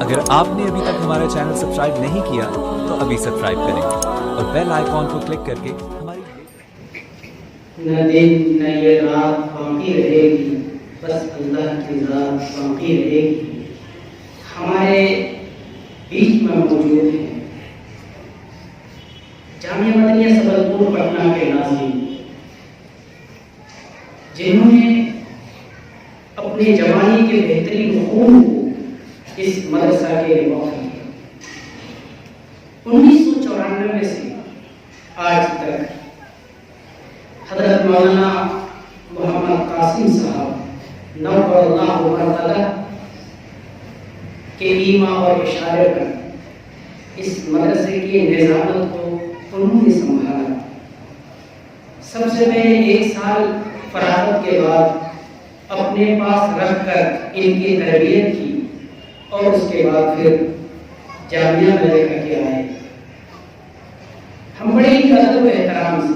اگر آپ نے ابھی تک ہمارا چینل سبسکرائب نہیں کیا تو ابھی سبسکرائب کریں اور بیل آئیکن کو کلک کر کے ہماری نہ دن نہ یہ رات باقی رہے گی، بس اللہ کی ذات باقی رہے گی۔ ہمارے بیچ میں موجود ہیں جامعہ مدنیہ سبلپور پٹنہ کے ناظرین، جنہوں نے اپنی جوانی کے بہترین خون کو اس مدرسہ کے لیے وقف کیا۔ 1994 سے آج تک حضرت مولانا محمد قاسم صاحب نور اللہ مرتضی کے ایما اور اشارے پر اس مدرسے کی نظامت کو انہوں نے سنبھالا۔ سب سے پہلے 1 سال فراغت کے بعد اپنے پاس رکھ کر ان کی تربیت کی اور اس کے بعد پھر جامعہ میں لے کر کے آئے۔ ہم بڑے ہی ادب و احترام سے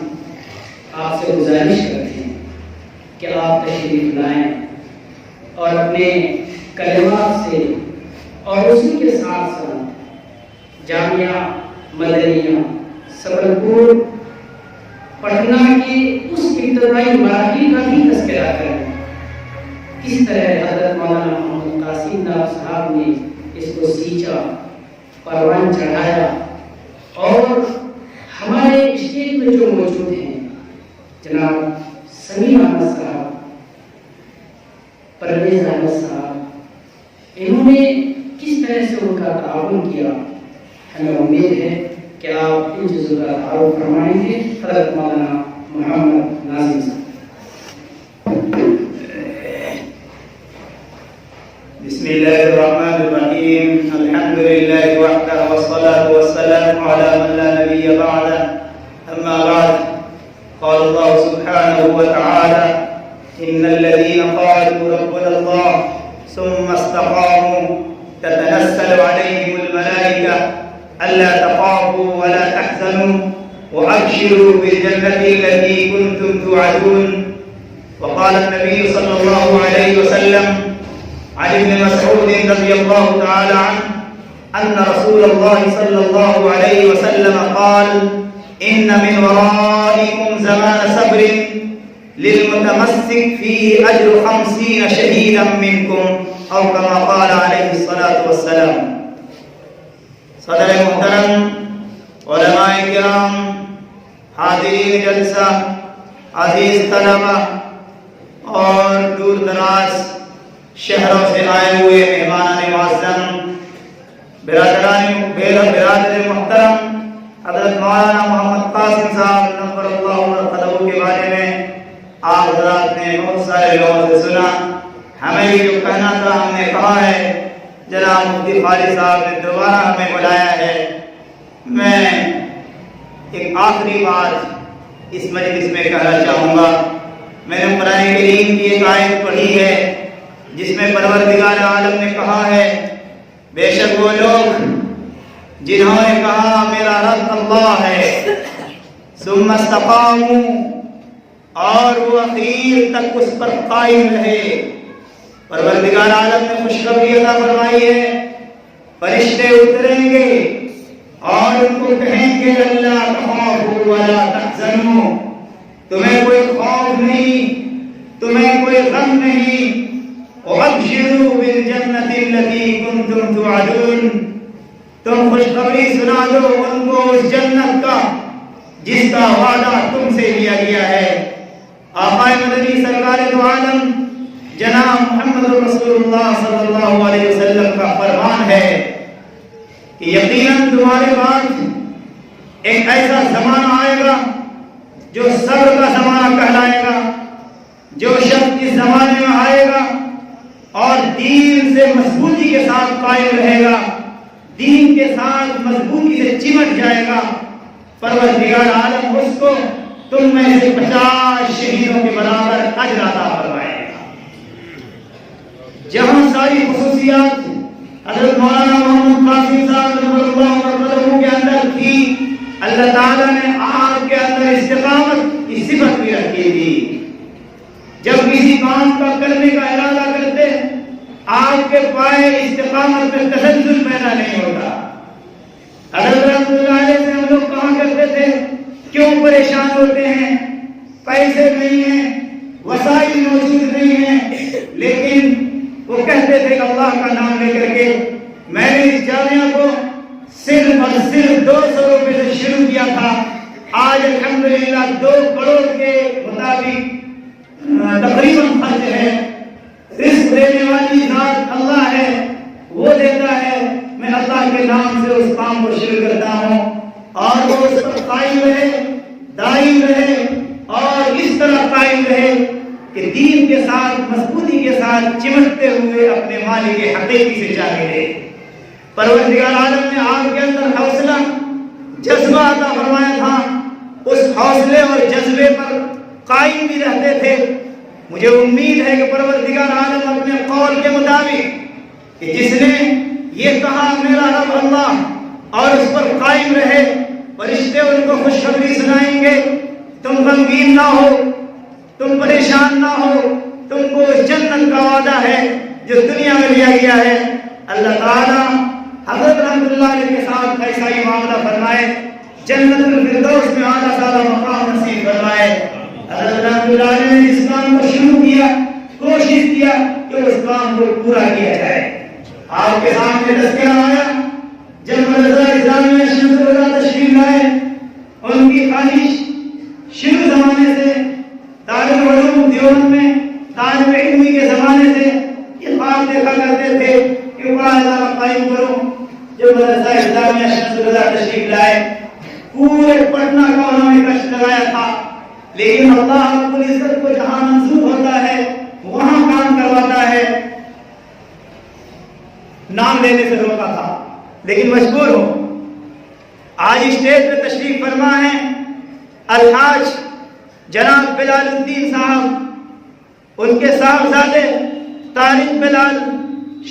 آپ سے گزارش کرتے ہیں کہ آپ تشریف لائیں اور اپنے کلمات سے اور اسی کے ساتھ ساتھ جامعہ مدنیہ سبلپور پٹنہ کی اس ابتدائی مراحل کا بھی تذکرہ کریں۔ کس طرح حضرت مولانا محمد قاسم صاحب نے اس کو سینچا، پروان چڑھایا، اور ہمارے اسٹیج میں جو موجود ہیں جناب سمیع احمد صاحب، پرویز احمد صاحب، انہوں نے کس طرح سے ان کا تعاون کیا، ہمیں امید ہے کہ آپ ان چیزوں کا تعارف فرمائیں گے۔ حضرت مولانا محمد ناظم صاحب۔ بسم الله الرحمن الرحيم، الحمد لله وحده والصلاة والسلام على من لا نبي بعده، أما بعد، قال الله سبحانه وتعالى: إن الذين قالوا ربنا الله ثم استقاموا تتنزل عليهم الملائكة ألا تخافوا ولا تحزنوا وأبشروا بالجنة التي كنتم توعدون. وقال النبي صلى الله عليه وسلم عن ابن مسعود رضي الله تعالى عنه أن رسول الله صلى الله عليه وسلم قال: إن من ورائكم زمان صبر للمتمسك فيه أجر 50 شهيدا منكم، أو كما قال عليه الصلاة والسلام۔ صدر محترم، علماء کرام، حاضرین جلسہ، عزیز طلبہ اور دور دراز شہروں سے آئے ہوئے مہمان معظم، برادر محترم، حضرت مولانا محمد قاسم صاحب نور اللہ مرتضی کے بارے میں آپ حضرات نے بہت سارے لوگوں سے سنا۔ ہمیں بھی جو کہنا تھا ہم نے کہا ہے۔ جناب مفتی خالد صاحب نے دوبارہ ہمیں بلایا ہے۔ میں ایک آخری بات اس مجلس میں کہنا چاہوں گا۔ میں نے قرآن کریم کی ایک آیت پڑھی ہے جس میں پروردگار عالم نے کہا ہے: بے شک وہ لوگ جنہوں نے کہا میرا رب اللہ ہے، ثم استقاموا، اور وہ اخیر تک اس پر قائم رہے۔ پروردگار عالم نے خوشخبری عطا فرمائی ہے، فرشتے اتریں گے اور ان کو کہیں گے: اللہ تخافوا ولا تحزنوا، تمہیں کوئی خوف نہیں، تمہیں کوئی غم نہیں، وَأَبْشِرُوا بِالْجَنَّةِ الَّتِي كُنْتُمْ تُوعَدُونَ، تم خوشخبری سنا دو ان کو اس جنت کا جس کا وعدہ تم سے لیا گیا ہے۔ آقا مدنی سرکار دو عالم جناب محمد رسول اللہ صلی اللہ علیہ وسلم کا فرمان ہے کہ یقیناً تمہارے بعد ایک ایسا زمانہ آئے گا جو صبر کا زمانہ کہلائے گا۔ جو شخص اس زمانے میں آئے گا اور دین سے مضبوطی کے ساتھ قائم رہے گا، دین کے ساتھ مضبوطی سے چمٹ جائے گا، پروردگار عالم اس کو تم میں سے 50 شہیدوں کے برابر اجر عطا فرمائے گا۔ جہاں ساری خصوصیات حضرت مولانا محمد قاسم صاحب نور اللہ مرتضی کے اندر تھی، اللہ تعالیٰ نے آپ کے اندر استقامت کی صفت بھی رکھی تھی۔ جب کسی کام کا کرنے کا ارادہ کرتے آپ کے پائے استقامت میں تسلسل پیدا نہیں ہوتا۔ حضرت رحمۃ اللہ علیہ سے ہم لوگ کہا کرتے تھے کیوں پریشان ہوتے ہیں، پیسے نہیں ہیں، وسائل موجود نہیں ہیں، لیکن وہ کہتے تھے کہ اللہ کا نام لے کر کے میں نے اس جامعہ کو صرف اور صرف 200 روپے سے شروع کیا تھا، آج الحمدللہ 2 کروڑ کے مطابق تقریباً خرچ ہے۔ رزق دینے والی ذات اللہ ہے، وہ دیتا ہے، میں اللہ کے نام سے اس کام کو شروع کرتا ہوں اور وہ اس پر قائم رہے، دائم رہے اور اس طرح قائم رہے کہ دین کے ساتھ مضبوطی کے ساتھ چمٹتے ہوئے اپنے مالک حقیقی سے جا ملے۔ پروردگار عالم نے آپ کے اندر حوصلہ جذبہ عطا فرمایا تھا، اس حوصلے اور جذبے پر قائم بھی رہتے تھے۔ مجھے امید ہے کہ پروردگار عالم اپنے قول کے مطابق کہ جس نے یہ کہا میرا رب اللہ اور اس پر قائم رہے، فرشتے ان کو خوشخبری سنائیں گے، تم غمگین نہ ہو، تم پریشان نہ ہو، تم کو جنت کا وعدہ ہے جو دنیا میں لیا گیا ہے۔ اللہ تعالیٰ حضرت رحمۃ اللہ علیہ کے ساتھ ایسا ہی معاملہ فرمائے، جنت الفردوس میں اعلیٰ سارا مقام نصیب فرمائے۔ حضرت رحمۃ اللہ علیہ نے اس کام کو شروع کیا، کوشش کیا کہ اس کام کو پورا کیا جائے۔ آپ کے سامنے تذکرہ آیا جب مدرسہ اسلامیہ شمس الہدیٰ تشریف لائے، ان کی خواہش شروع زمانے سے دارالعلوم دیوبند میں طالب علمی کے زمانے سے یہ خواب دیکھا کرتے تھے کہ بڑا ادارہ قائم کرو۔ جب مدرسہ اسلامیہ شمس الہدیٰ تشریف لائے، پورے پٹنہ کا انہوں نے کشت لگایا تھا، لیکن اللہ رب العزت کو جہاں منظور ہوتا ہے وہاں کام کرواتا ہے۔ نام لینے سے روکا تھا لیکن مجبور ہو۔ آج اسٹیج پہ تشریف فرما ہے الحاج جناب بلال الدین صاحب، ان کے صاحبزادے طارق بلال،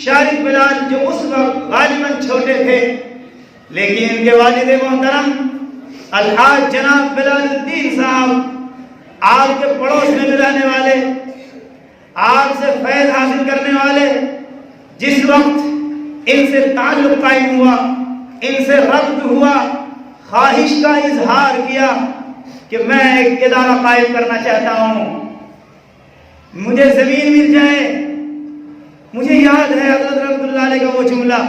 شارق بلال، جو اس وقت غالباً چھوٹے تھے، لیکن ان کے والد محترم الحاج جناب بلال الدین صاحب آپ کے پڑوس میں رہنے والے، آپ سے فیض حاصل کرنے والے، جس وقت ان سے تعلق قائم ہوا، ان سے ربط ہوا، خواہش کا اظہار کیا کہ میں ایک ادارہ قائم کرنا چاہتا ہوں، مجھے زمین مل جائے۔ مجھے یاد ہے حضرت رحمۃ اللہ علیہ کا وہ جملہ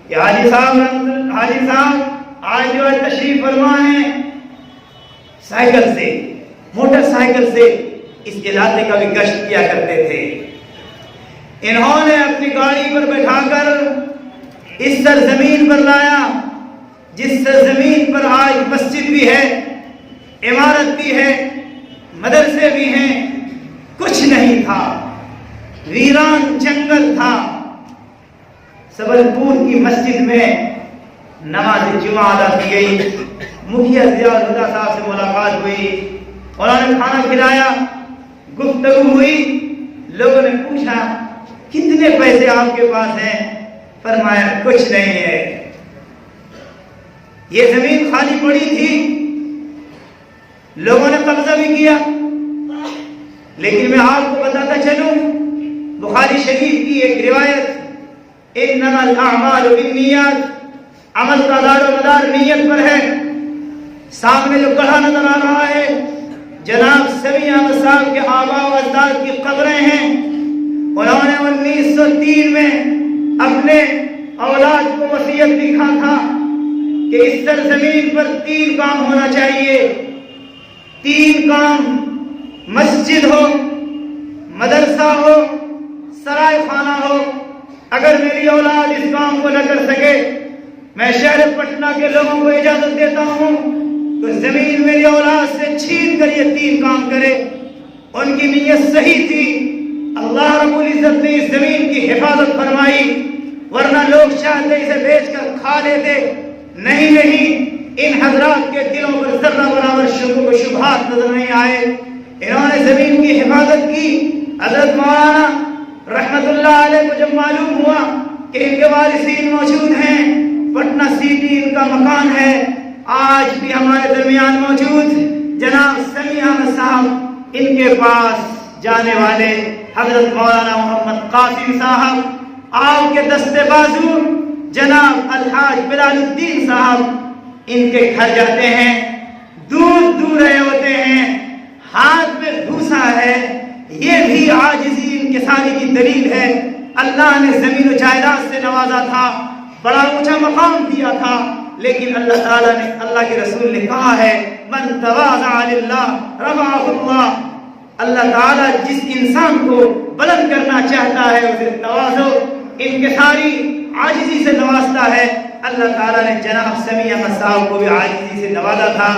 کہ حاجی صاحب آج جو ہے تشریف فرما ہے، سائیکل سے، موٹر سائیکل سے اس علاقے کا بھی گشت کیا کرتے تھے۔ انہوں نے اپنی گاڑی پر بٹھا کر اس سرزمین پر لایا جس سرزمین پر آج مسجد بھی ہے، عمارت بھی ہے، مدرسے بھی ہیں، کچھ نہیں تھا، ویران جنگل تھا۔ سبلپور کی مسجد میں نماز جمعہ ادا کی گئی، مکھیا ضیاء الہدیٰ صاحب سے ملاقات ہوئی، انہوں نے کھانا کھلایا، گفتگو ہوئی، لوگوں نے پوچھا کتنے پیسے آپ کے پاس ہیں؟ فرمایا کچھ نہیں ہے۔ یہ زمین خالی پڑی تھی، لوگوں نے قبضہ بھی کیا، لیکن میں آپ کو بتاتا چلوں، بخاری شریف کی ایک روایت، انما الاعمال بالنیات، عمل کا دار و مدار نیت پر ہے۔ سامنے جو گڑھا نظر آ رہا ہے جناب سمیع احمد صاحب کے آباء و اجداد کی قبریں ہیں۔ انہوں نے 1903 میں اپنے اولاد کو وصیت لکھا تھا کہ اس سرزمین پر 3 کام ہونا چاہیے، 3 کام، مسجد ہو، مدرسہ ہو، سرائے خانہ ہو۔ اگر میری اولاد اس کام کو نہ کر سکے، میں شہر پٹنہ کے لوگوں کو اجازت دیتا ہوں تو زمین میری اولاد سے چھین کر یہ 3 کام کرے۔ ان کی نیت صحیح تھی، اللہ رب العزت نے اس زمین کی حفاظت فرمائی، ورنہ لوگ چاہتے اسے بیچ کر کھا لیتے۔ نہیں، ان حضرات کے دلوں پر ذرہ برابر شکوک و شبہات نظر نہیں آئے، انہوں نے زمین کی حفاظت کی۔ حضرت مولانا رحمت اللہ علیہ کو جب معلوم ہوا کہ ان کے وارثین موجود ہیں، پٹنہ سٹی ان کا مکان ہے، آج بھی ہمارے درمیان موجود جناب سمیع احمد صاحب ان کے پاس جانے والے، حضرت مولانا محمد قاسم صاحب، آپ کے دستے بازو جناب الحاج بلال الدین صاحب ان کے گھر جاتے ہیں، دودھ دو رہے ہوتے ہیں، ہاتھ میں بھوسا ہے، یہ بھی عاجزی انکساری کی دلیل ہے۔ اللہ نے زمین و جائیداد سے نوازا تھا، بڑا اونچا مقام دیا تھا، لیکن اللہ تعالیٰ نے، اللہ کے رسول نے کہا ہے من تواضع للہ رفعہ اللہ، اللہ تعالیٰ جس انسان کو بلند کرنا چاہتا ہے اسے تواضع انکساری عاجزی سے نوازتا ہے۔ اللہ تعالیٰ نے جناب سمیع احمد صاحب کو بھی عاجزی سے نوازا تھا۔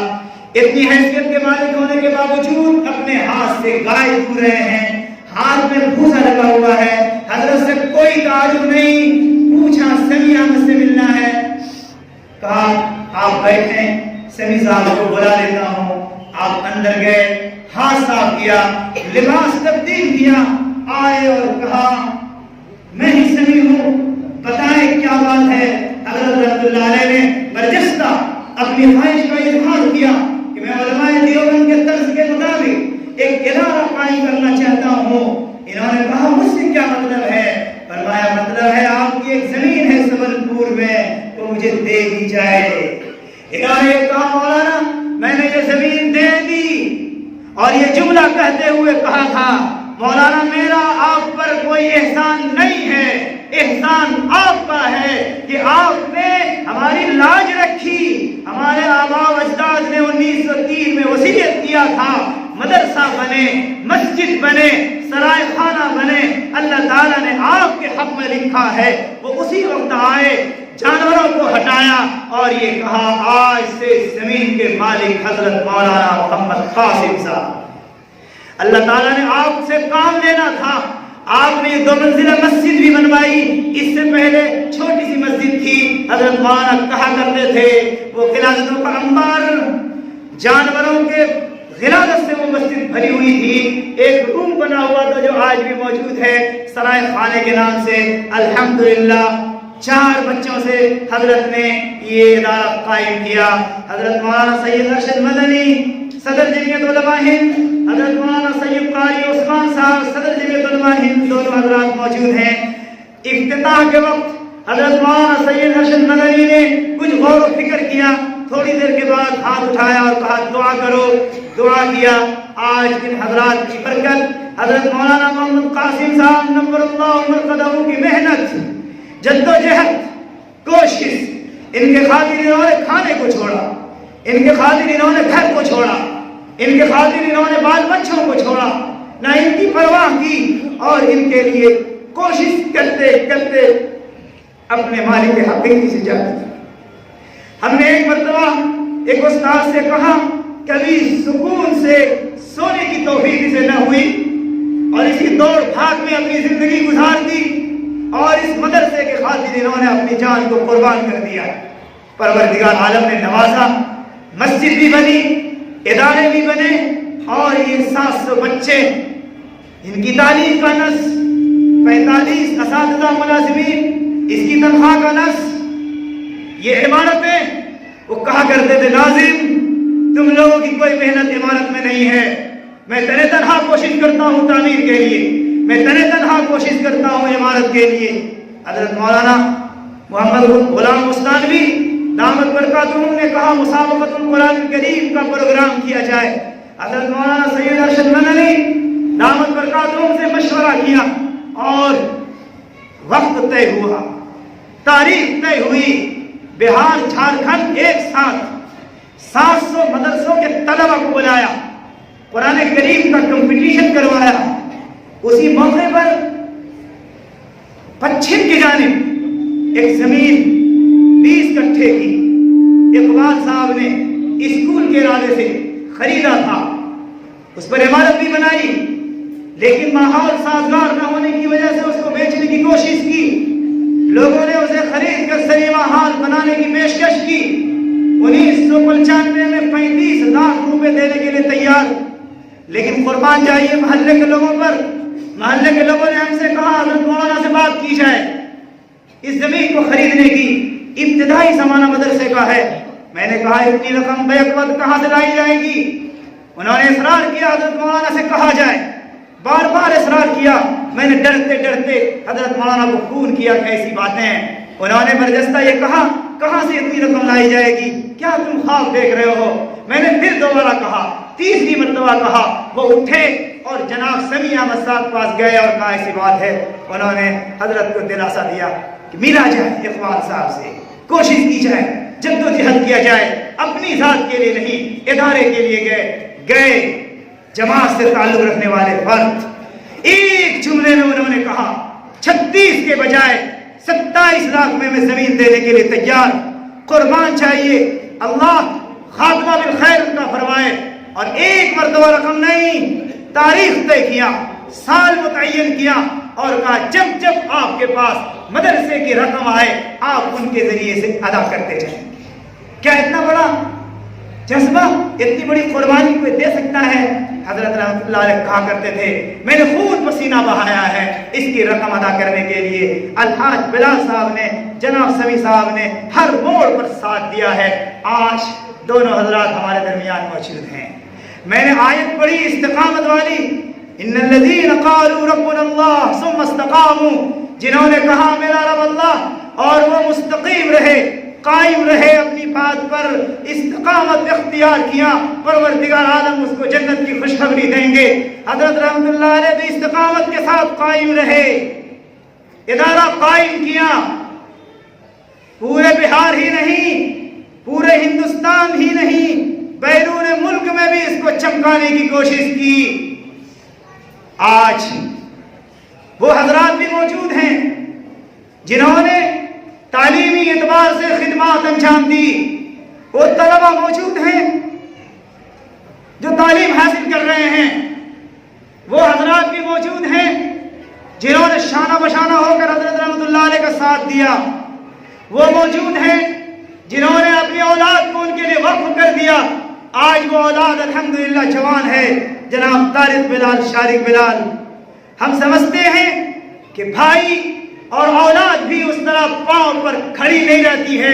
اتنی حیثیت کے مالک ہونے کے باوجود اپنے ہاتھ سے گائے دو رہے ہیں، ہاتھ میں بھوسا لگا ہوا ہے، حضرت سے کوئی تعجب نہیں، پوچھا سمیع احمد سے ملنا ہے، کہا آپ بیٹھیں، سمیع صاحب کو بلا لیتا ہوں۔ آپ اندر گئے، ہاتھ صاف کیا، لباس تبدیل کیا، آئے اور کہا میں ہی سمیع ہوں، بتائیں کیا بات ہے۔ حضرت رحمۃ اللہ علیہ نے برجستہ اپنی خواہش کا اظہار کیا کہ میں علماء دیوبند کے طرز کے مطابق ایک ادارہ قائم کرنا چاہتا ہوں۔ انہوں نے کہا مجھ سے کیا مطلب ہے؟ فرمایا مطلب ہے آپ کی ایک زمین ہے سبل میں، وہ مجھے دے دی جائے۔ ادارے کہا مولانا میں نے یہ زمین دے دی، اور یہ جملہ کہتے ہوئے کہا تھا مولانا میرا آپ پر کوئی احسان نہیں ہے، احسان آپ کا ہے کہ آپ نے ہماری لاج رکھی۔ ہمارے آباء و اجداد نے 1903 میں وصیت کیا تھا مدرسہ بنے، مسجد بنے، سرائے خانہ بنے، اللہ تعالیٰ نے آپ کے حق میں لکھا ہے۔ وہ اسی وقت آئے، جانوروں کو ہٹایا اور یہ کہا آج سے زمین کے مالک حضرت مولانا محمد قاسم صاحب۔ اللہ تعالیٰ نے آپ سے کام لینا تھا، آپ نے 2 منزلہ مسجد بھی بنوائی، اس سے پہلے چھوٹی سی مسجد تھی۔ حضرت مولانا کہا کرتے تھے وہ غلازتوں کا انبار، جانوروں کے غلازت سے وہ مسجد بھری ہوئی تھی۔ ایک روم بنا ہوا تھا جو آج بھی موجود ہے سرائے خانے کے نام سے۔ الحمدللہ 4 بچوں سے حضرت نے یہ ادارہ قائم کیا۔ حضرت مولانا سید ارشد مدنی صدر جمعیت علماء ہند، حضرت مولانا سید قاری عثمان صاحب صدر جمعیت علماء ہند، دونوں حضرات موجود ہیں۔ افتتاح کے وقت حضرت مولانا سید ارشد مدنی نے کچھ غور و فکر کیا، تھوڑی دیر کے بعد ہاتھ اٹھایا اور کہا دعا کرو۔ دعا کیا۔ آج ان حضرات کی برکت، حضرت مولانا محمد قاسم صاحب نور اللہ مرقدہ کی محنت، جدوجہد، کوشش، ان کے خاطر انہوں نے کھانے کو چھوڑا، ان کے خاطر انہوں نے گھر کو چھوڑا، ان کے خاطر انہوں نے بال بچوں کو چھوڑا، نہ ان کی پرواہ کی، اور ان کے لیے کوشش کرتے کرتے اپنے مالک حقیقی سے جاتے۔ ہم نے ایک مرتبہ ایک استاد سے کہا کبھی سکون سے سونے کی توفیق اسے نہ ہوئی، اور اسی دوڑ بھاگ میں اپنی زندگی گزار دی، اور اس مدرسے کے خاطر انہوں نے اپنی جان کو قربان کر دیا۔ پروردگار عالم نے نوازا، مسجد بھی بنی، ادارے بھی بنے، اور یہ 700 بچے، ان کی تعلیم کا نص، 45 اساتذہ ملازمین، اس کی تنخواہ کا نص، یہ عمارتیں۔ وہ کہا کرتے تھے ناظم تم لوگوں کی کوئی محنت عمارت میں نہیں ہے، میں تنہا تنہا کوشش کرتا ہوں تعمیر کے لیے، میں تنہا تنہا کوشش کرتا ہوں عمارت کے لیے۔ حضرت مولانا محمد غلام عثمانوی دامت برکاتہم نے کہا مسابقۃ القرآن کریم کا پروگرام کیا جائے۔ حضرت مولانا سید ارشد مدنی دامت برکاتہم سے مشورہ کیا، اور وقت طے ہوا، تاریخ طے ہوئی، بہار جھارکھنڈ ایک ساتھ 700 مدرسوں کے طلبہ کو بلایا، قرآن کریم کا کمپٹیشن کروایا۔ اسی موقع پر پچھم کی جانب ایک زمین 20 کٹھے کی اقبال صاحب نے اسکول کے ارادے سے خریدا تھا، اس پر عمارت بھی بنائی، لیکن ماحول سازگار نہ ہونے کی وجہ سے اس کو بیچنے کی کوشش کی۔ لوگوں نے اسے خرید کر سلیمہ حال بنانے کی پیشکش کی۔ 1995 میں 35 لاکھ روپے دینے کے لیے تیار، لیکن قربان جائیے محلے کے لوگوں پر۔ محلے کے لوگوں نے ہم سے کہا حضرت مولانا سے بات کی جائے اس زمین کو خریدنے کی، ابتدائی زمانہ مدرسے کا ہے۔ میں نے کہا اتنی رقم بیک وقت کہاں سے لائی جائے گی؟ انہوں نے اصرار کیا حضرت مولانا سے کہا جائے۔ بار بار اصرار کیا. میں نے ڈرتے ڈرتے حضرت مولانا کو فون کیا کہ ایسی باتیں ہیں. انہوں نے برجستہ یہ کہا کہاں سے اتنی رقم لائی جائے گی, کیا تم خواب دیکھ رہے ہو. میں نے پھر دوبارہ کہا, تیسری مرتبہ کہا. وہ اٹھے اور جناب سمیع احمد صاحب پاس گئے اور کہا ایسی بات ہے. انہوں نے حضرت کو دلاسا دیا کہ ملا جائے اقبال صاحب سے, کوشش کی جائے, جدوجہد کیا جائے, اپنی ذات کے لیے نہیں ادارے کے لیے گئے. جماعت سے تعلق رکھنے والے فرد ایک جملے میں انہوں نے کہا 36 کے بجائے 27 لاکھ میں زمین دینے کے لیے تیار, قربان چاہیے. اللہ خاتمہ بالخیر ان کا فرمائے. اور ایک مرتبہ رقم نہیں, تاریخ طے کیا, سال متعین کیا اور کہا جب جب آپ کے پاس مدرسے کی رقم آئے آپ ان کے ذریعے سے ادا کرتے جائیں. کیا اتنا بڑا جذبہ, اتنی بڑی قربانی کوئی دے سکتا ہے؟ حضرت رحمۃ اللہ علیہ کہا کرتے تھے میں نے خون پسینہ بہایا ہے اس کی رقم ادا کرنے کے لیے. الحاج بلال صاحب نے, جناب سمیع صاحب نے ہر موڑ پر ساتھ دیا ہے. آج دونوں حضرات ہمارے درمیان موجود ہیں. میں نے آیت پڑھی استقامت والی, ان الذین قالوا ربنا اللہ ثم استقاموا, جنہوں نے کہا میرا رب اللہ اور وہ مستقیم رہے, قائم رہے اپنی بات پر, استقامت اختیار کیا, پروردگار عالم اس کو جنت کی خوشخبری دیں گے. حضرت رحمۃ اللہ علیہ بھی استقامت کے ساتھ قائم رہے, ادارہ قائم کیا. پورے بہار ہی نہیں, پورے ہندوستان ہی نہیں, بیرون ملک میں بھی اس کو چمکانے کی کوشش کی. آج وہ حضرات بھی موجود ہیں جنہوں نے تعلیمی اعتبار سے خدمات انجام دی. وہ طلبہ موجود ہیں جو تعلیم حاصل کر رہے ہیں. وہ حضرات بھی موجود ہیں جنہوں نے شانہ بشانہ ہو کر حضرت رحمۃ اللہ علیہ کا ساتھ دیا. وہ موجود ہیں جنہوں نے اپنی اولاد کو ان کے لیے وقف کر دیا. آج وہ اولاد الحمدللہ جوان ہے, جناب طارق بلال, شارق بلال. ہم سمجھتے ہیں کہ بھائی اور اولاد بھی اس طرح پاؤں پر کھڑی نہیں رہتی ہے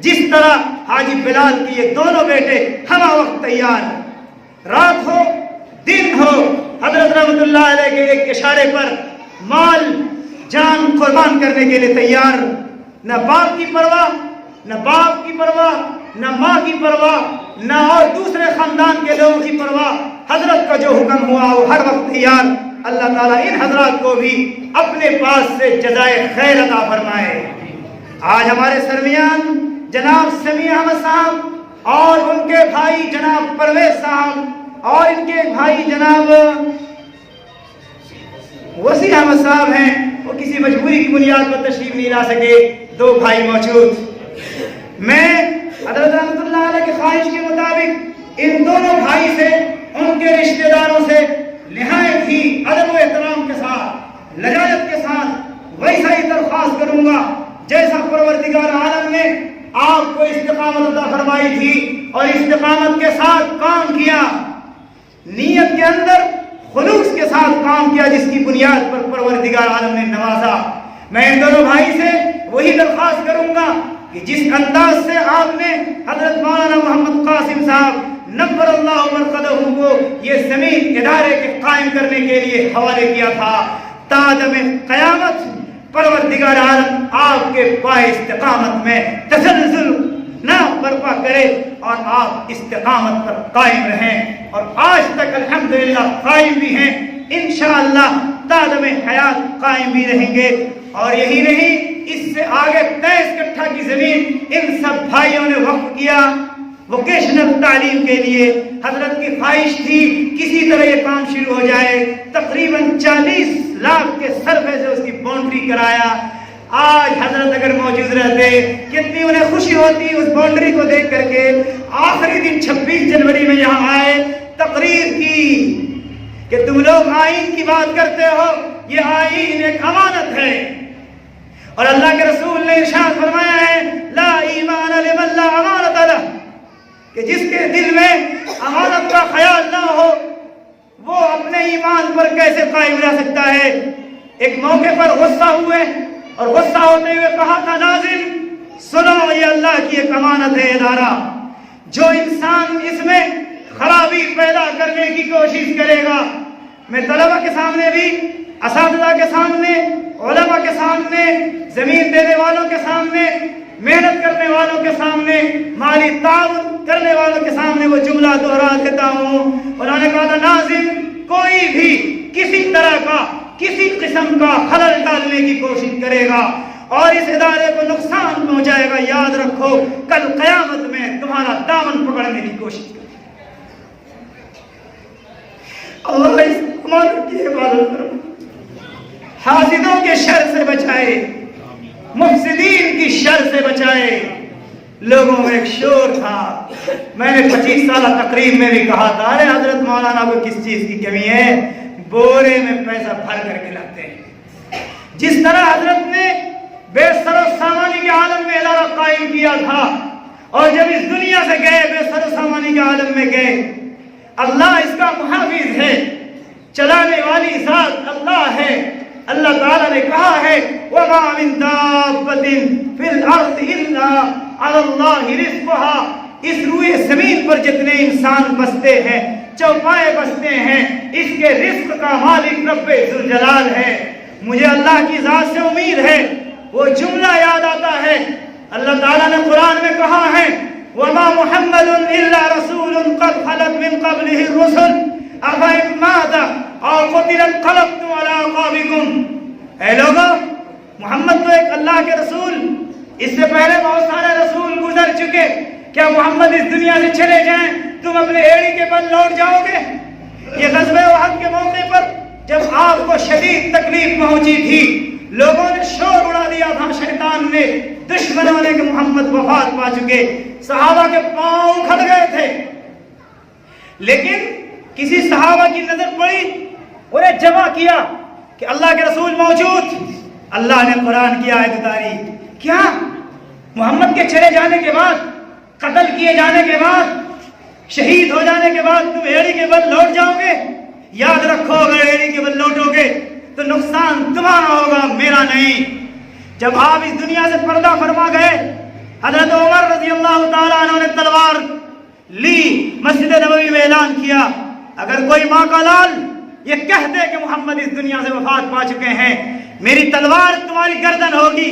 جس طرح حاجی بلال کی یہ دونوں بیٹے ہمہ وقت تیار, رات ہو دن ہو, حضرت رحمۃ اللہ علیہ کے ایک اشارے پر مال جان قربان کرنے کے لیے تیار. نہ باپ کی پرواہ, نہ باپ کی پرواہ, نہ ماں کی پرواہ, نہ اور دوسرے خاندان کے لوگوں کی پرواہ. حضرت کا جو حکم ہوا وہ ہر وقت تیار. اللہ تعالیٰ ان حضرات کو بھی اپنے پاس سے جزائے خیر عطا فرمائے. آج ہمارے درمیان جناب سمیع احمد صاحب اور ان کے بھائی جناب پرویز صاحب اور ان کے بھائی جناب وسیع احمد صاحب ہیں. وہ کسی مجبوری کی بنیاد پر تشریف نہیں لا سکے. دو بھائی موجود. میں حضرت رحمۃ اللہ علیہ کی خواہش کے مطابق ان دونوں بھائی سے, ان کے رشتہ داروں سے نہایت ہی ادب و احترام کے ساتھ, لجاجت کے ساتھ ویسا ہی درخواست کروں گا جیسا پروردگار عالم نے آپ کو استقامت عطا فرمائی تھی اور استقامت کے ساتھ کام کیا, نیت کے اندر خلوص کے ساتھ کام کیا جس کی بنیاد پر پروردگار عالم نے نوازا. میں ان دونوں بھائی سے وہی درخواست کروں گا کہ جس انداز سے آپ نے حضرت مولانا محمد قاسم صاحب نبر اللہ مرقدہ کو یہ زمین ادارے کے قائم کرنے کے لیے حوالے کیا تھا, تادم قیامت پروردگار عالم آپ کے پائے استقامت میں تزلزل نہ برپا کرے اور آپ استقامت پر قائم رہیں. اور آج تک الحمدللہ قائم بھی ہیں, انشاءاللہ تادم حیات قائم بھی رہیں گے. اور یہی نہیں, اس سے آگے 23 کٹھا کی زمین ان سب بھائیوں نے وقف کیا ووکیشنل تعلیم کے لیے. حضرت کی خواہش تھی کسی طرح یہ کام شروع ہو جائے. تقریباً 40 لاکھ کے صرفے سے اس کی باؤنڈری کرایا. آج حضرت اگر موجود رہتے کتنی انہیں خوشی ہوتی اس باؤنڈری کو دیکھ کر کے. آخری دن 26 جنوری میں یہاں آئے, تقریر کی کہ تم لوگ آئین کی بات کرتے ہو, یہ آئین ایک امانت ہے اور اللہ کے رسول نے ارشاد فرمایا ہے لا ایمان لمن لا امانت لہ, کہ جس کے دل میں امانت کا خیال نہ ہو وہ اپنے ایمان پر کیسے قائم رہ سکتا ہے. ایک موقع پر غصہ ہوئے اور غصہ ہوتے ہوئے کہا تھا ناظم سنو یہ اللہ کی ایک امانت ہے ادارہ, جو انسان اس میں خرابی پیدا کرنے کی کوشش کرے گا میں طلبہ کے سامنے بھی، اساتذہ کے سامنے، علماء کے سامنے، زمین دینے والوں کے سامنے، محنت کرنے والوں کے سامنے، مالی تعاون کرنے والوں کے سامنے وہ جملہ دہرا دیتا ہوں۔ انہوں نے کہا تھا ناظم کوئی بھی کسی طرح کا کسی قسم کا خلل ڈالنے کی کوشش کرے گا اور اس ادارے کو نقصان پہنچائے گا، یاد رکھو کل قیامت میں تمہارا دامن پکڑنے کی کوشش کرے گا۔ اللہ اس امانت کی حفاظت کرو، حاسدوں کے شر سے بچائے، مفسدین کی شر سے بچائے۔ لوگوں میں ایک شور تھا، میں نے 25 سالہ تقریب میں بھی کہا تھا، ارے حضرت مولانا کو کس چیز کی کمی ہے، بورے میں پیسہ بھر کر کے لاتے ہیں۔ جس طرح حضرت نے بے سر و سامانی کے عالم میں ادارہ قائم کیا تھا اور جب اس دنیا سے گئے بے سر و سامانی کے عالم میں گئے، اللہ اس کا محافظ ہے، چلانے والی ذات اللہ ہے۔ اللہ تعالیٰ نے کہا ہے وَمَا مِن دَابَّةٍ فِي الْأَرْضِ إِلَّا عَلَى اللَّهِ رِزْقُهَا۔ اس روئے زمین پر جتنے انسان بستے ہیں، چوپائے بستے ہیں، اس کے رزق کا مالک رب ذوالجلال ہے۔ مجھے اللہ کی ذات سے امید ہے، وہ جملہ یاد آتا ہے، اللہ تعالیٰ نے قرآن میں کہا ہے وَمَا مُحَمَّدٌ إِلَّا رَسُولٌ قَدْ خَلَتْ مِن قَبْلِهِ الرُّسُلُ أَفَإِن مَاتَ أَوْ قُتِلَ انقلبتم عَلَىٰ أَعْقَابِكُمْ۔ اے لوگو، محمد تو ایک اللہ کے رسول، اس سے پہلے بہت سارے رسول گزر چکے، کیا محمد اس دنیا سے چلے جائیں تم اپنے ایڑی کے بل لوٹ جاؤ گے؟ یہ غزوہ احد کے موقع پر جب آپ کو شدید تکلیف پہنچی تھی، لوگوں نے شور اڑا دیا تھا، شیطان نے، دشمنوں نے کہ محمد وفات پا چکے، صحابہ کے پاؤں اکھڑ گئے تھے۔ لیکن کسی صحابہ کی نظر پڑی، انہیں جمع کیا کہ اللہ کے رسول موجود۔ اللہ نے قرآن کی آیت اتاری، کیا محمد کے چلے جانے کے بعد، قتل کیے جانے کے بعد، شہید ہو جانے کے بعد تم ایڑی کے بل لوٹ جاؤ گے؟ یاد رکھو اگر ایڑی کے بل لوٹو گے تو نقصان تمہارا ہوگا، میرا نہیں۔ جب آپ اس دنیا سے پردہ فرما گئے، حضرت عمر رضی اللہ تعالیٰ عنہ نے تلوار لی، مسجد نبوی میں اعلان کیا اگر کوئی ماں کا لال یہ کہہ دے کہ محمد اس دنیا سے وفات پا چکے ہیں، میری تلوار تمہاری گردن ہوگی۔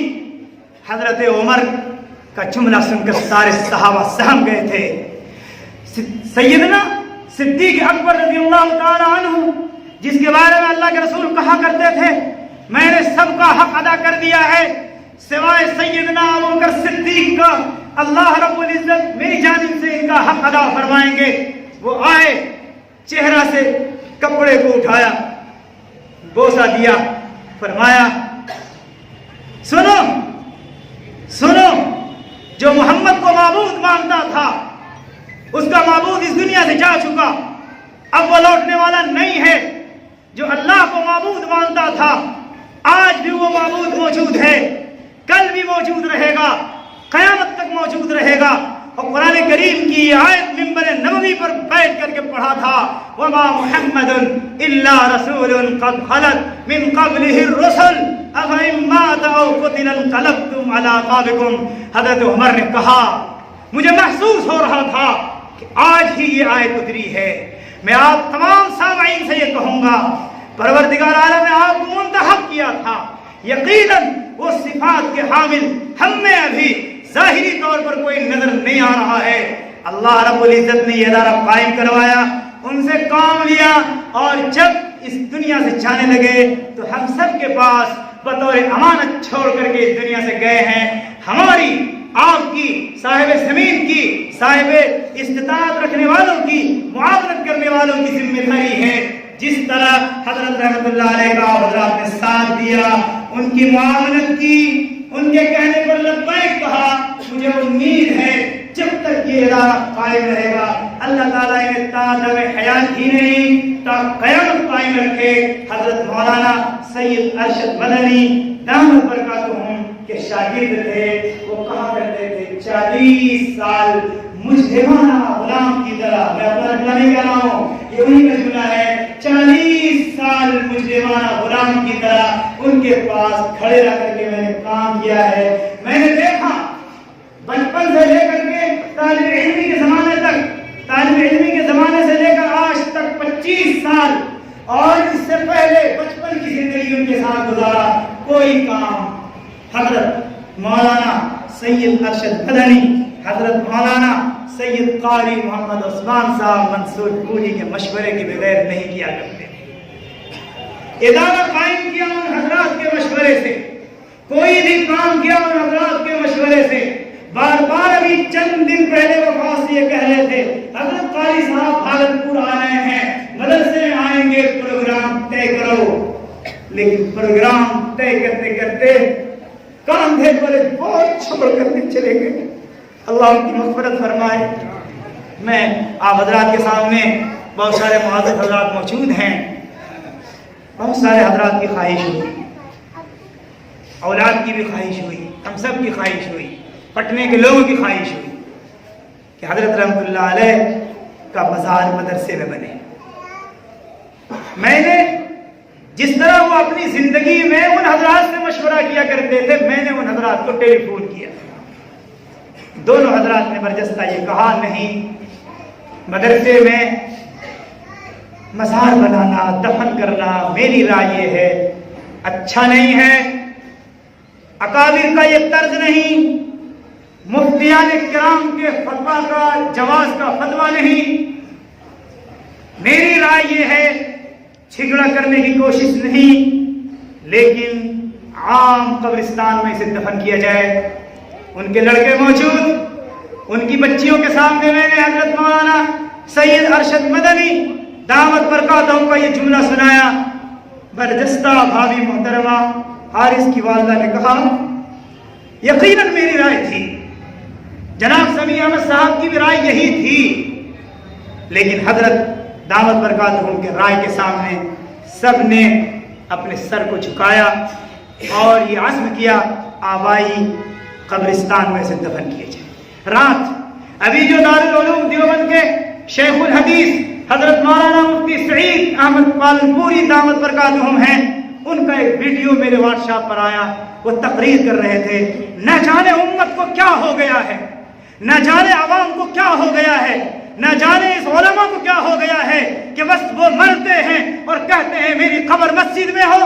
حضرت عمر کا جملہ سن کر سارے صحابہ سہم گئے تھے۔ سیدنا صدیق اکبر رضی اللہ تعالی عنہ، جس کے بارے میں اللہ کے رسول کہا کرتے تھے میں نے سب کا حق ادا کر دیا ہے سوائے سیدنا ابوبکر صدیق کا، اللہ رب العزت میری جانب سے ان کا حق ادا فرمائیں گے۔ وہ آئے، چہرہ سے کپڑے کو اٹھایا، بوسہ دیا، فرمایا سنو سنو، جو محمد کو معبود مانتا تھا اس کا معبود اس دنیا سے جا چکا، اب وہ لوٹنے والا نہیں ہے۔ جو اللہ کو معبود مانتا تھا آج بھی وہ معبود موجود ہے، کل بھی موجود رہے گا، قیامت تک موجود رہے گا۔ اور قرآن کریم کی آیت منبر نبوی پر بیٹھ کر کے پڑھا تھا وَمَا مُحَمَّدٌ إِلَّا رَسُولٌ قَدْ خَلَتْ مِن قَبْلِهِ الرُّسُلُ أَفَإِن مَاتَ أَوْ قُتِلَ انقلبتم عَلَىٰ أَعْقَابِكُمْ۔ حضرت عمر نے کہا مجھے محسوس ہو رہا تھا کہ آج ہی یہ آیت اتری ہے۔ میں آپ تمام سامعین سے یہ کہوں گا، پروردگار عالم نے آپ کو منتخب کیا تھا، یقیناً وہ صفات کے حامل ہم میں ابھی ظاہری طور پر کوئی نظر نہیں آ رہا ہے۔ اللہ رب العزت نے یہ ادارہ قائم کروایا، ان سے کام لیا، اور جب اس دنیا سے جانے لگے تو ہم سب کے پاس بطور امانت چھوڑ کر کے اس دنیا سے گئے ہیں۔ ہماری، آپ کی، صاحب زمین کی، صاحب استطاعت رکھنے والوں کی، معاونت کرنے والوں کی ذمہ داری ہے۔ جس طرح حضرت رحمت اللہ علیہ کا حضرات نے ساتھ دیا، ان کی معاونت کی، ان کے کہنے پر لبیک کہا، مجھے امید ہے جب تک یہ ادارہ قائم رہے گا اللہ تعالیٰ انہیں تا دم حیات ہی نہیں تا قیامت قائم رکھے۔ حضرت مولانا سید ارشد مدنی دامت برکاتہم کے شاگرد تھے، وہ کہا کرتے تھے 40 سال مجرمانہ غلام کی طرح، میں اپنا جملہ نہیں کہہ رہا ہوں، یہ انہی کا جملہ ہے، 40 سال مجرمانہ غلام کی طرح ان کے پاس کھڑے رہ کر کے میں نے کام کیا ہے۔ میں نے دیکھا بچپن سے لے کر کے طالب علمی کے زمانے تک، طالب علمی کے زمانے سے لے کر آج تک 25 سال اور اس سے پہلے بچپن کی زندگی ان کے ساتھ گزارا، کوئی کام حضرت مولانا سید ارشد مدنی، حضرت مولانا سید قاری محمد عثمان صاحب منصور پوری کے مشورے کے بغیر نہیں کیا کرتے تھے۔ ادارہ قائم کیا ان حضرات کے مشورے سے، کوئی بھی کام کیا ان حضرات کے مشورے سے۔ بار بار ابھی چند دن پہلے وفات سے یہ کہہ رہے تھے حضرت قاری صاحب بھاگلپور آ رہے ہیں، مدرسے میں آئیں گے، پروگرام طے کرو۔ لیکن پروگرام طے کرتے کرتے کاندھے پر بہت چھوڑ کرنے چلے گئے۔ اللہ ان کی مغفرت فرمائے۔ میں آپ حضرات کے سامنے بہت سارے معزز حضرات موجود ہیں، بہت سارے حضرات کی خواہش ہوئی، اولاد کی بھی خواہش ہوئی، ہم سب کی خواہش ہوئی، پٹنے کے لوگوں کی خواہش ہوئی کہ حضرت رحمت اللہ علیہ کا مزار مدرسے میں بنے۔ میں نے جس طرح وہ اپنی زندگی میں ان حضرات سے مشورہ کیا کرتے تھے، میں نے ان حضرات کو ٹیلی فون کیا، دونوں حضرات نے برجستہ یہ کہا نہیں، مدرسے میں مزار بنانا، دفن کرنا میری رائے یہ ہے اچھا نہیں ہے، اکابر کا یہ طرز نہیں، مفتیان کرام کے فتویٰ کا جواز کا فتویٰ نہیں، میری رائے یہ ہے جھگڑا کرنے کی کوشش نہیں، لیکن عام قبرستان میں اسے دفن کیا جائے۔ ان کے لڑکے موجود، ان کی بچیوں کے سامنے میں نے حضرت مولانا سید ارشد مدنی دامت برکاتہم کا یہ جملہ سنایا۔ برجستہ بھابھی محترمہ حارث کی والدہ نے کہا یقیناً میری رائے تھی، جناب سمیع احمد صاحب کی بھی رائے یہی تھی، لیکن حضرت دامت برکاتہم کے رائے کے سامنے سب نے اپنے سر کو جھکایا اور یہ عزم کیا آبائی قبرستان میں سے دفن کیے جائے۔ رات ابھی جو دارالعلوم دیوبند کے شیخ الحدیث حضرت مولانا مفتی سعید احمد پالنپوری دامت برکاتہم ہیں، ان کا ایک ویڈیو میرے واٹس ایپ پر آیا، وہ تقریر کر رہے تھے، نہ جانے امت کو کیا ہو گیا ہے، نہ جانے عوام کو کیا ہو گیا ہے، نہ جانے اس علماء کو کیا ہو گیا ہے کہ بس وہ مرتے ہیں اور کہتے ہیں میری قبر مسجد میں ہو۔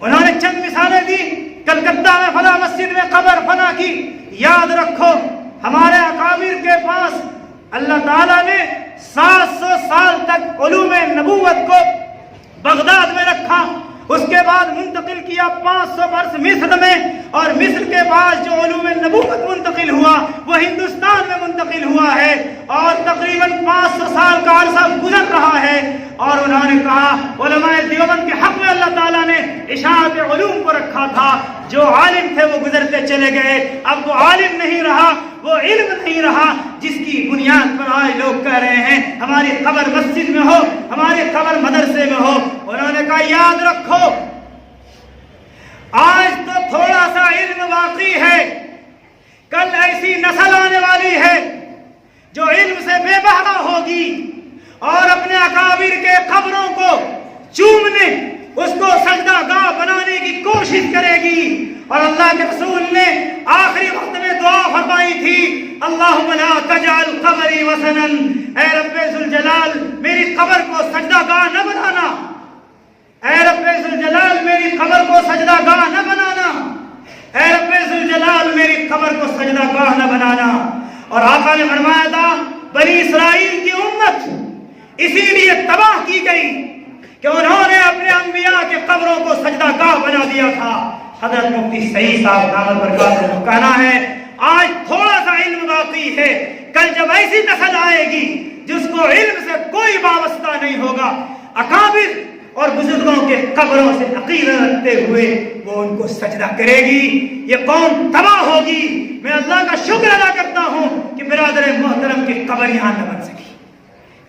انہوں نے چند مثالیں دی، کلکتہ میں فلاں مسجد میں قبر فلاں کی۔ یاد رکھو ہمارے اکابر کے پاس اللہ تعالیٰ نے 700 سال تک علوم نبوت کو بغداد میں رکھا، اس کے بعد منتقل کیا 500 برس مصر میں، اور مصر کے بعد جو علوم نبوت منتقل ہوا وہ ہندوستان میں منتقل ہوا ہے، اور تقریباً 500 سال کا عرصہ گزر رہا ہے۔ اور انہوں نے کہا علماء دیوبند کے حق میں اللہ تعالیٰ نے اشاعت علوم کو رکھا تھا، جو عالم تھے وہ گزرتے چلے گئے، اب وہ عالم نہیں رہا، وہ علم نہیں رہا، جس کی بنیاد پر آج لوگ کہہ رہے ہیں ہماری قبر مسجد میں ہو، ہماری قبر مدرسے میں ہو۔ انہوں نے کہا یاد رکھو آج تو تھوڑا سا علم باقی ہے، کل ایسی نسل آنے والی ہے جو علم سے بے بہرا ہوگی اور اپنے اکابر کے قبروں کو چومنے، اس کو سجدہ گاہ بنانے کی کوشش کرے گی۔ اور اللہ کے رسول نے آخری وقت میں دعا فرمائی تھی اللہم لا تجعل قبری وثنا، اے رب ذوالجلال میری قبر کو سجدہ گاہ نہ بنانا، اے رب ذوالجلال میری قبر کو سجدہ گاہ نہ بنانا، اے رب ذوالجلال میری قبر کو سجدہ گاہ نہ بنانا۔ اور آقا نے فرمایا تھا بنی اسرائیل کی امت اسی لیے تباہ کی گئی کہ انہوں نے اپنے انبیاء کے قبروں کو سجدہ گاہ بنا دیا تھا۔ حضرت مفتی سعید صاحب دامت برکاتہم کہنا ہے آج تھوڑا سا علم باقی ہے، کل جب ایسی نسل آئے گی جس کو علم سے کوئی وابستہ نہیں ہوگا، اکابر اور بزرگوں کے قبروں سے عقیدہ رکھتے ہوئے وہ ان کو سجدہ کرے گی، یہ قوم تباہ ہوگی۔ میں اللہ کا شکر ادا کرتا ہوں کہ برادر محترم کی قبر یہاں نہ بن سکی۔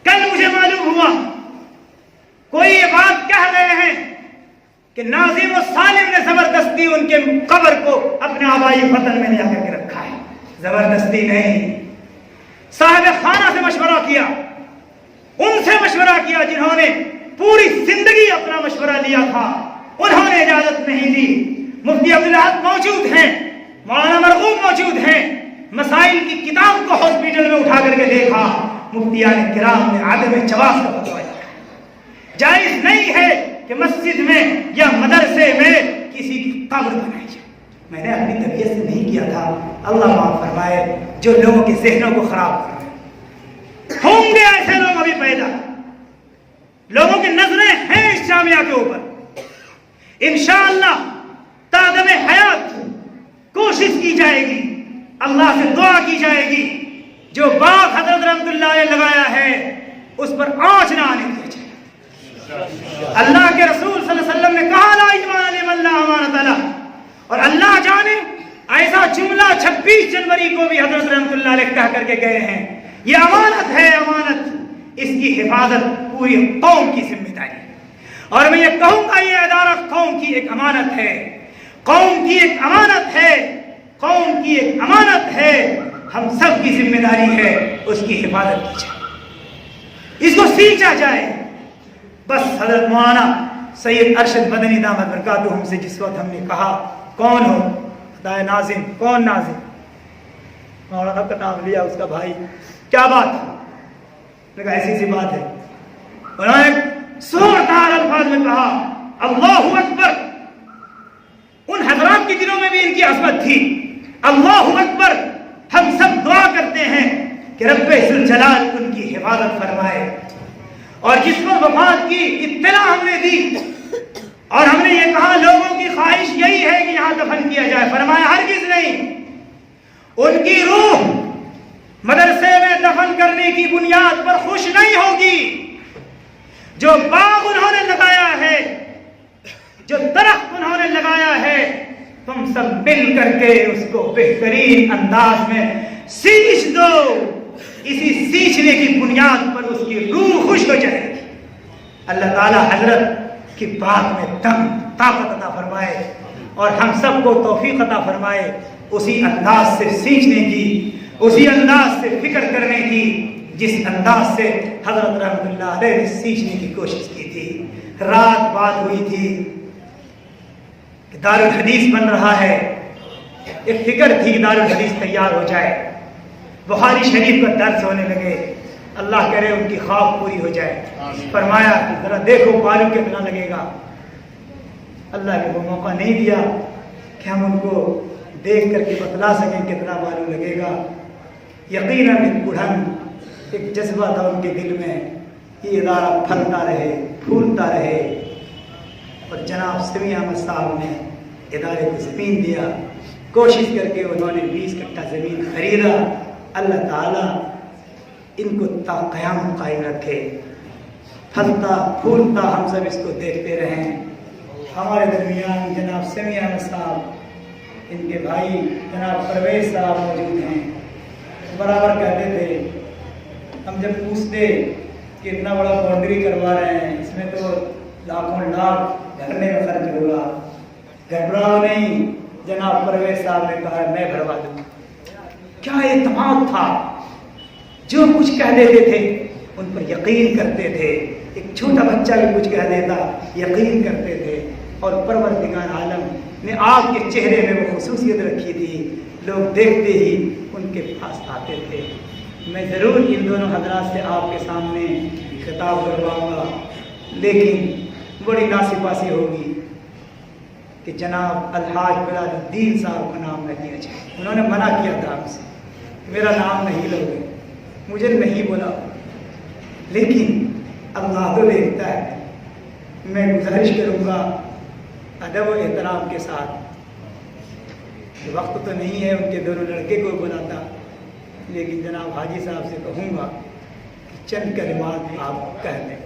کل مجھے معلوم ہوا کوئی یہ بات کہہ رہے ہیں کہ ناظم و سالم نے زبردستی ان کے قبر کو اپنے آبائی وطن میں لے جا کر کے رکھا ہے۔ زبردستی نہیں، صاحب خانہ سے مشورہ کیا، ان سے مشورہ کیا جنہوں نے پوری زندگی اپنا مشورہ لیا تھا، انہوں نے اجازت نہیں دی۔ مفتی عبدالحق موجود ہیں، مولانا مرغوب موجود ہیں، مسائل کی کتاب کو ہاسپٹل میں اٹھا کر کے دیکھا، مفتیان کرام نے عدم جواز کا فتویٰ دیا۔ جائز نہیں ہے کہ مسجد میں یا مدرسے میں کسی کی قبر بنائی جائے. میں نے اپنی طبیعت سے نہیں کیا تھا, اللہ معاف فرمائے, جو لوگوں کے ذہنوں کو خراب کر رہے ہیں. ہوں گے ایسے لوگ ابھی پیدا, لوگوں کی نظریں ہیں اس جامعہ کے اوپر. انشاءاللہ تادم حیات کوشش کی جائے گی, اللہ سے دعا کی جائے گی, جو باغ حضرت رحمت اللہ علیہ لگایا ہے اس پر آنچ نہ آنے دیا جائے. اللہ کے رسول صلی اللہ علیہ وسلم نے کہا لا ایمان لمن لا امانۃ لہ, اور اللہ جانے ایسا جملہ 26 جنوری کو بھی حضرت رحمت اللہ علیہ کہہ کر کے گئے ہیں. یہ امانت ہے, امانت, اس کی حفاظت پوری قوم کی ذمہ داری. اور میں یہ کہوں گا یہ ادارہ قوم کی ایک امانت ہے, قوم کی ایک امانت ہے, قوم کی ایک امانت ہے. ہم سب کی ذمہ داری ہے اس کی حفاظت کی جائے, اس کو سینچا جائے. بس حضرت مولانا سید ارشد مدنی دامت برکاتہم سے جس وقت ہم نے کہا کون ہو, خدا ناظم, کون ناظم, مولانا کا نام لیا, اس کا بھائی, کیا بات ہے, ایسی سی بات ہے. انہوں نے زوردار الفاظ میں کہا اللہ اکبر. ان حضرات کے دلوں میں بھی ان کی عظمت تھی. اللہ اکبر. ہم سب دعا کرتے ہیں کہ رب ذوالجلال ان کی حفاظت فرمائے. اور جس کو وفات کی اطلاع ہم نے دی اور ہم نے یہ کہا لوگوں کی خواہش یہی ہے کہ یہاں دفن کیا جائے, فرمایا ہرگز نہیں. ان کی روح مدرسے میں دفن کرنے کی بنیاد پر خوش نہیں ہوگی. جو باغ انہوں نے لگایا ہے, جو درخت انہوں نے لگایا ہے, تم سب مل کر کے اس کو بہترین انداز میں سینچ دو. اسی سینچنے کی بنیاد پر اس کی روح خوش ہو جائے گی. اللہ تعالی حضرت کی بات میں دم طاقت عطا فرمائے اور ہم سب کو توفیق عطا فرمائے اسی انداز سے سینچنے کی, اسی انداز سے فکر کرنے کی جس انداز سے حضرت رحمت اللہ علیہ نے سینچنے کی کوشش کی تھی. رات بات ہوئی تھی کہ دارالحدیث بن رہا ہے, ایک فکر تھی دارالحدیث تیار ہو جائے, بخاری شریف کا درس ہونے لگے, اللہ کرے ان کی خواب پوری ہو جائے. فرمایا کہ ذرا دیکھو بالو کتنا لگے گا. اللہ نے وہ موقع نہیں دیا کہ ہم ان کو دیکھ کر کے بتلا سکیں کتنا بالو لگے گا. یقیناً ایک بڑھن, ایک جذبہ تھا ان کے دل میں, یہ ادارہ پھلتا رہے, پھولتا رہے. اور جناب سمیع احمد صاحب نے ادارے کو زمین دیا, کوشش کر کے انہوں نے 20 کٹھا زمین خریدا. اللہ تعالیٰ ان کو تا قیامت قائم رکھے, پھلتا پھولتا ہم سب اس کو دیکھتے رہیں. ہمارے درمیان جناب سمیع احمد صاحب, ان کے بھائی جناب پرویز صاحب موجود ہیں. برابر کہتے تھے, ہم جب پوچھتے کہ اتنا بڑا باؤنڈری کروا رہے ہیں, اس میں تو لاکھوں لاکھ بھرنے میں خرچ ہوگا, گھبراؤ نہیں. جناب پرویز صاحب نے کہا میں بھروا دوں. کیا اعتماد تھا, جو کچھ کہہ دیتے تھے ان پر یقین کرتے تھے. ایک چھوٹا بچہ بھی کچھ کہہ دیتا یقین کرتے تھے. اور پروردگار عالم نے آپ کے چہرے میں وہ خصوصیت رکھی تھی, لوگ دیکھتے ہی ان کے پاس آتے تھے. میں ضرور ان دونوں حضرات سے آپ کے سامنے خطاب کرواؤں گا, لیکن بڑی ناسپاسی ہوگی کہ جناب الحاج بلال الدین صاحب کا نام نہ لیا جائے. انہوں نے منع کیا تھا ہم سے, میرا نام نہیں لوگے, مجھے نہیں بولا, لیکن اللہ تو دیکھتا ہے. میں گزارش کروں گا ادب و احترام کے ساتھ, وقت تو نہیں ہے ان کے دونوں لڑکے کو بلاتا, لیکن جناب حاجی صاحب سے کہوں گا کہ چند کلمات آپ کہہ دیں.